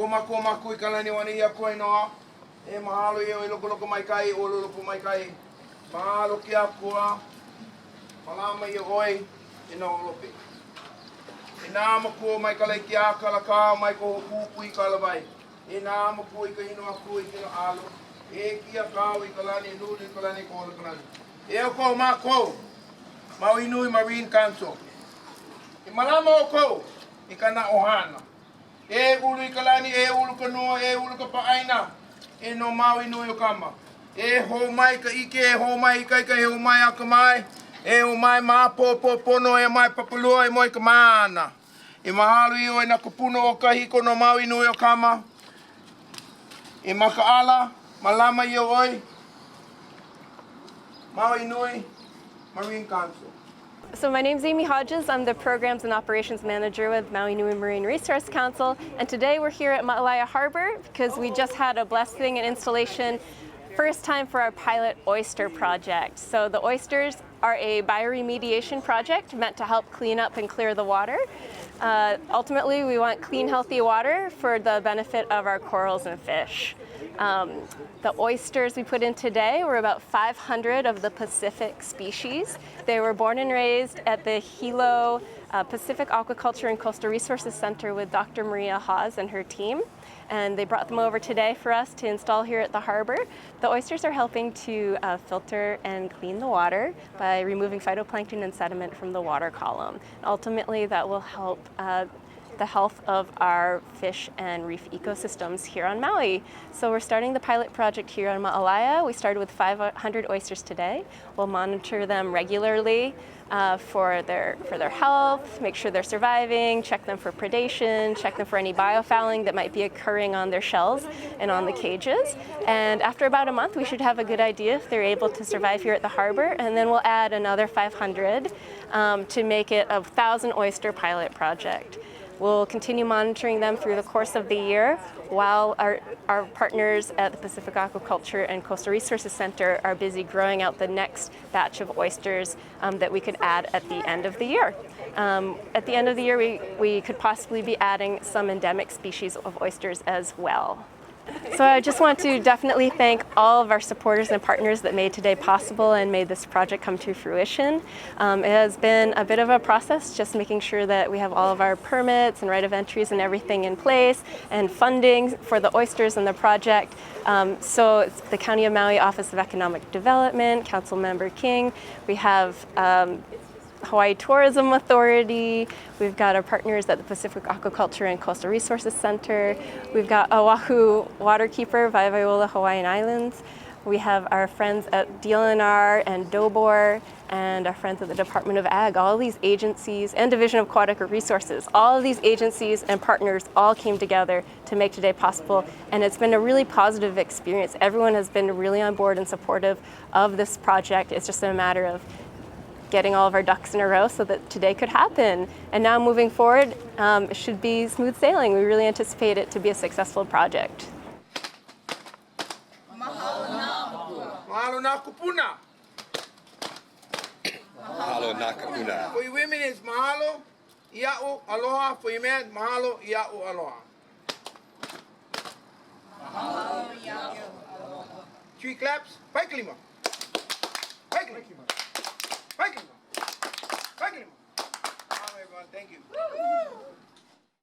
maku I kalani wani ia koe noa. E mahalo I loko mai kai, o loko mai kai. Mahalo ki a kua. Malama I oi, I no lope. E nā maku mai kalai ki a kalaka, mai ko hupu I kalawai. E nā maku I ka hino aku I kino alo. E kia kau I kalani, nuri I kalani, ko olo kalani. E o kou mako, Maui Nui Marine Council. E malama o kou, I kana ohana. E ulu I kalani, e ulu ka noa, e ulu ka paaina. E no Maui Nui o kama. E ho mai ka ike, e ho mai ika ika, e ho mai aka mai. E ho mai maapo pono, e mai papalua, e moi ka maana. E mahalo I o e na kupuno o ka hiko no Maui Nui o kama. E makaala, malama I o oi. Maui Nui Marine Council. So my name's Amy Hodges. I'm the Programs and Operations Manager with Maui Nui Marine Resource Council. And today we're here at Māʻalaea Harbor because we just had a blessing and installation, first time for our pilot oyster project. So the oysters are a bioremediation project meant to help clean up and clear the water. Ultimately, we want clean, healthy water for the benefit of our corals and fish. The oysters we put in today were about 500 of the Pacific species. They were born and raised at the Hilo Pacific Aquaculture and Coastal Resources Center with Dr. Maria Hawes and her team. And they brought them over today for us to install here at the harbor. The oysters are helping to filter and clean the water by removing phytoplankton and sediment from the water column. Ultimately, that will help the health of our fish and reef ecosystems here on Maui. So we're starting the pilot project here on Māʻalaea. We started with 500 oysters today. We'll monitor them regularly for their health, make sure they're surviving, check them for predation, check them for any biofouling that might be occurring on their shells and on the cages. And after about a month, we should have a good idea if they're able to survive here at the harbor, and then we'll add another 500 to make it a 1,000 oyster pilot project. We'll continue monitoring them through the course of the year while our partners at the Pacific Aquaculture and Coastal Resources Center are busy growing out the next batch of oysters that we could add at the end of the year. At the end of the year, we could possibly be adding some endemic species of oysters as well. So I just want to definitely thank all of our supporters and partners that made today possible and made this project come to fruition. It has been a bit of a process, just making sure that we have all of our permits and right of entries and everything in place, and funding for the oysters and the project. So it's the County of Maui Office of Economic Development, Councilmember King. We have Hawaii Tourism Authority. We've got our partners at the Pacific Aquaculture and Coastal Resources Center. We've got Oahu Waterkeeper, Vaivaiola Hawaiian Islands. We have our friends at DLNR and DOBOR, and our friends at the Department of Ag. All of these agencies and Division of Aquatic Resources, all of these agencies and partners all came together to make today possible, and it's been a really positive experience. Everyone has been really on board and supportive of this project. It's just a matter of getting all of our ducks in a row so that today could happen. And now moving forward, it should be smooth sailing. We really anticipate it to be a successful project. Mahalo na kupuna. Mahalo na kapuna. For you women, it's mahalo, ia'u, aloha. For you men, mahalo, ia'u, aloha. Mahalo, ia'u, aloha. 3 claps, paikalima. Paikalima. Paikalima. Paikalima. All right, everyone, thank you.